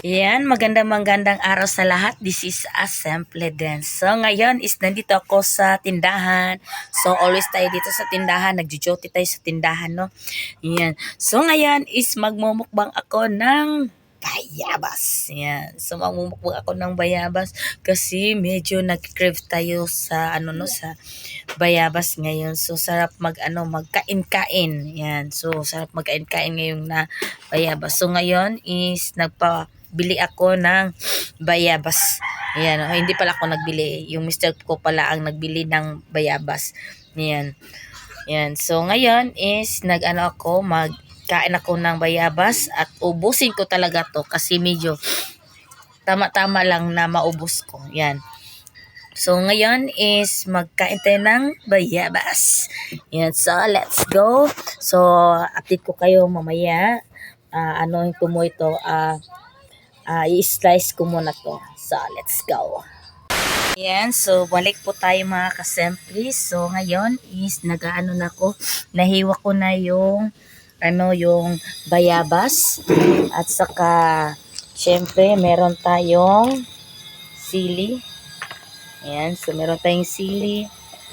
Yan, magandang araw sa lahat. This is a Simple Dance. So, ngayon is nandito ako sa tindahan. So, always tayo dito sa tindahan. Nagjo-duty tayo sa tindahan, no? Yan. So, ngayon is magmumukbang ako ng bayabas. Yan. So, magmumukbang ako ng bayabas kasi medyo nag-crave tayo sa, sa bayabas ngayon. So, sarap magkain-kain. Yan. So, sarap magkain-kain ngayon na bayabas. So, ngayon is bili ako ng bayabas. Ayan, hindi pala ako nagbili. Yung mister ko pala ang nagbili ng bayabas. Ayan. Ayan. So, ngayon is magkain ako ng bayabas at ubusin ko talaga to kasi medyo tama-tama lang na maubos ko. Ayan. So, ngayon is magkain tayo ng bayabas. Ayan. So, let's go. So, update ko kayo mamaya. Ano ko mo ito? I-slice ko muna to. So, let's go. Ayan, so balik po tayo mga kasempli. So, ngayon is nahiwa ko na yung bayabas. At saka, syempre, meron tayong sili. Ayan, so meron tayong sili.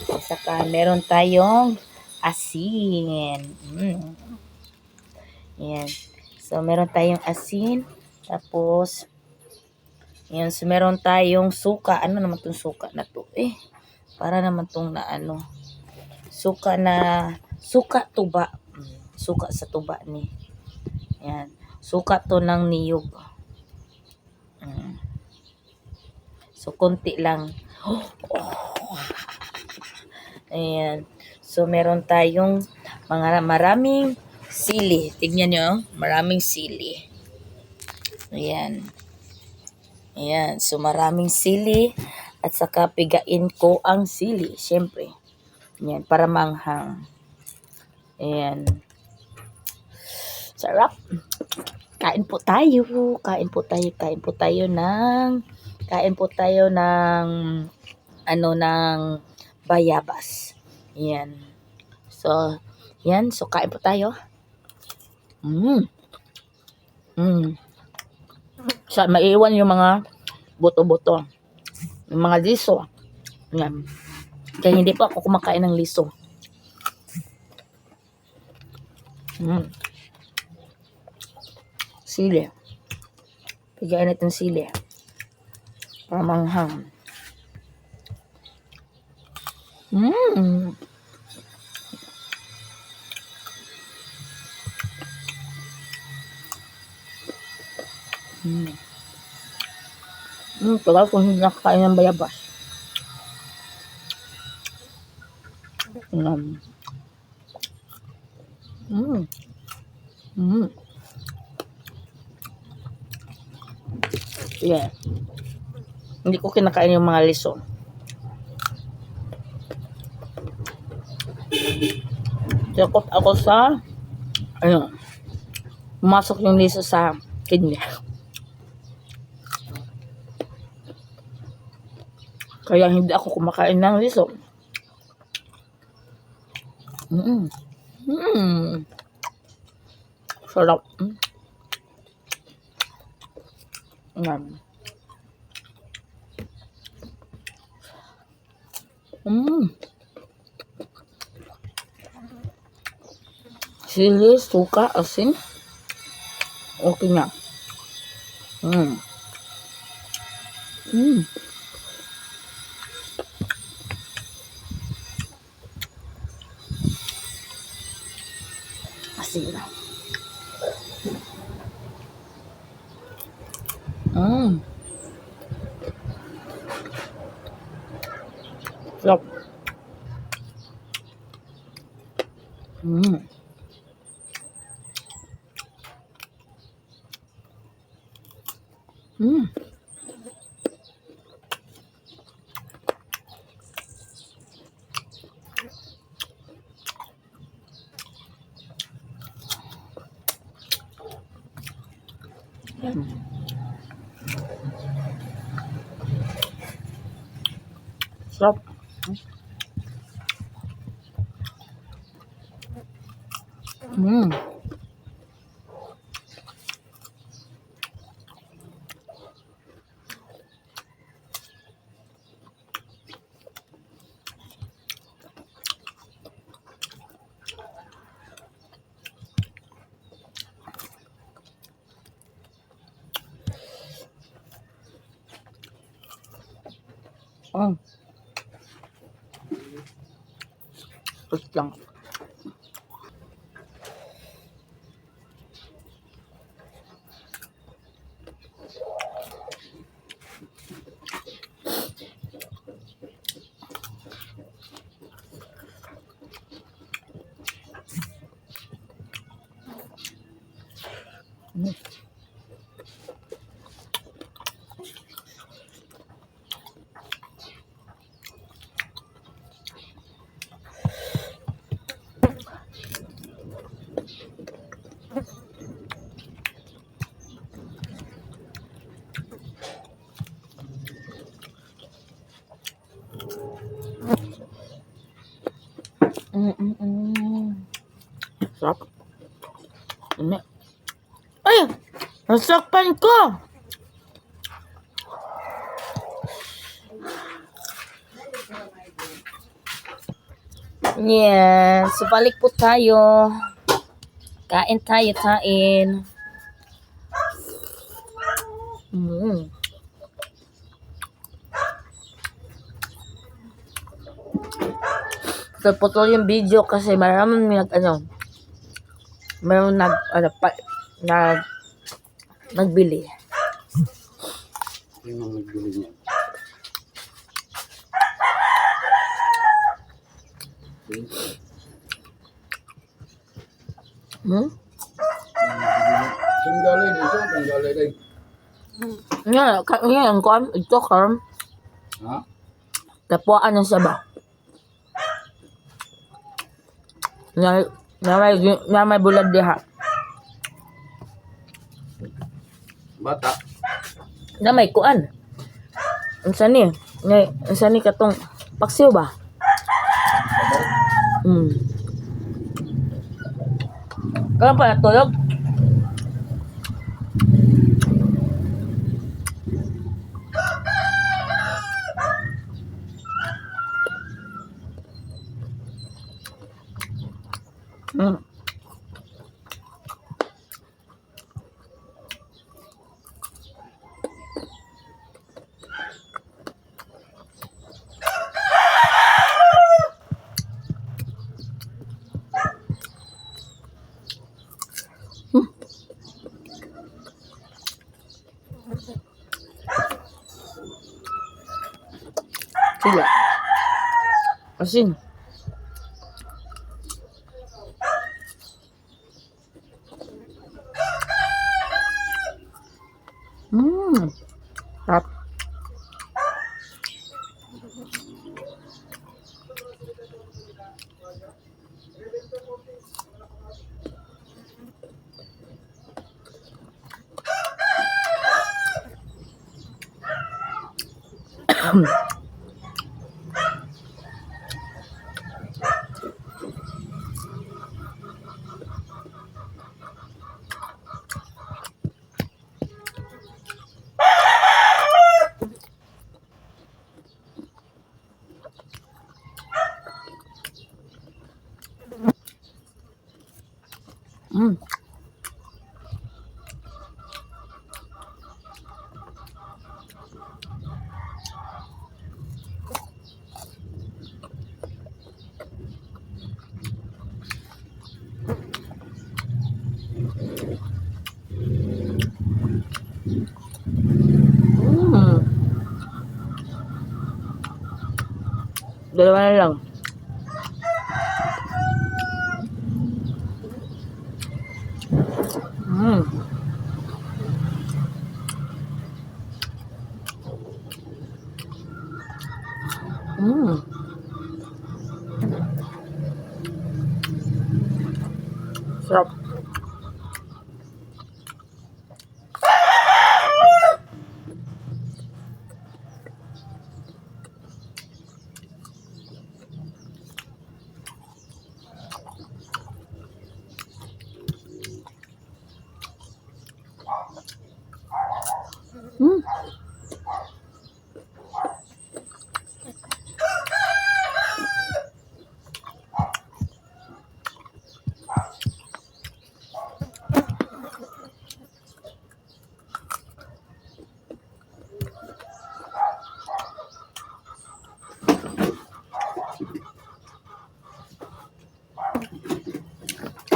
At saka, meron tayong asin. Ayan. So, meron tayong asin. Tapos, yan, so meron tayong suka. Ano naman tong suka na to? Para naman tong suka tuba. Suka sa tuba ni. Yan. Suka to ng niyog. So, konti lang. Ayan. So, meron tayong maraming sili. Tignan nyo, maraming sili. Ayan. Ayan. So, maraming sili. At saka, pigain ko ang sili. Siyempre. Ayan. Para manghang. Ayan. Sarap. Kain po tayo. Kain po tayo ng ng bayabas. Ayan. So, yan. So, kain po tayo. Maiwan yung mga buto-buto. Yung mga liso. Yan. Kaya hindi po ako kumakain ng liso. Sili. Pigain natin sili. Para manghang. Tagal kung hindi nakakain ng bayabas. Yeah. Hindi ko kinakain yung mga liso. Takot ako sa pumasok yung liso sa kidney. Kaya hindi ako kumakain ng liso. Sarap. Sili, suka, asin. Okay na. Asin na. Sarap. Sarap. Oh, wait lang. Sarap. Ini. Ay! Nasakpan ko! Yan. So, balik po tayo. Kain tayo, kain. So, putol yung video kasi maraming nagbili. Yung mga nagbili niya. Tanggalay dito, tanggalay din. Yan, ito karm. Ha? Tapuan na siya ba? Na may bulad diha. Bata. Na may kuan. Ang sani katong paksiw ba? Kaya pa natulog? Sila. Asin. Sarap. Dalawa na lang. Sarap.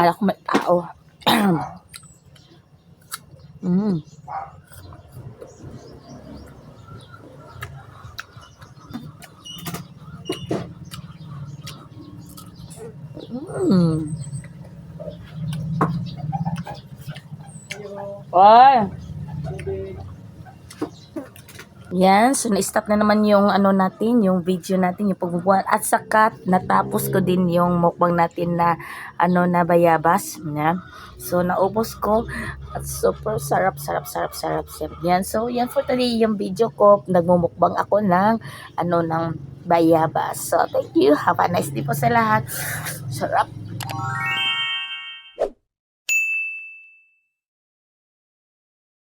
Akala ko may tao. Mm. Mm. Oy. Yan, so na-stop na naman yung ano natin, yung video natin, yung pagbubuhat. At saka natapos ko din yung mukbang natin na ano na bayabas. Yan. So naubos ko at super sarap, sarap, sarap, sarap, sarap. Yan. So yan for today yung video ko. Nagmumukbang ako ng ano ng bayabas. So thank you. Have a nice day po sa lahat. Sarap.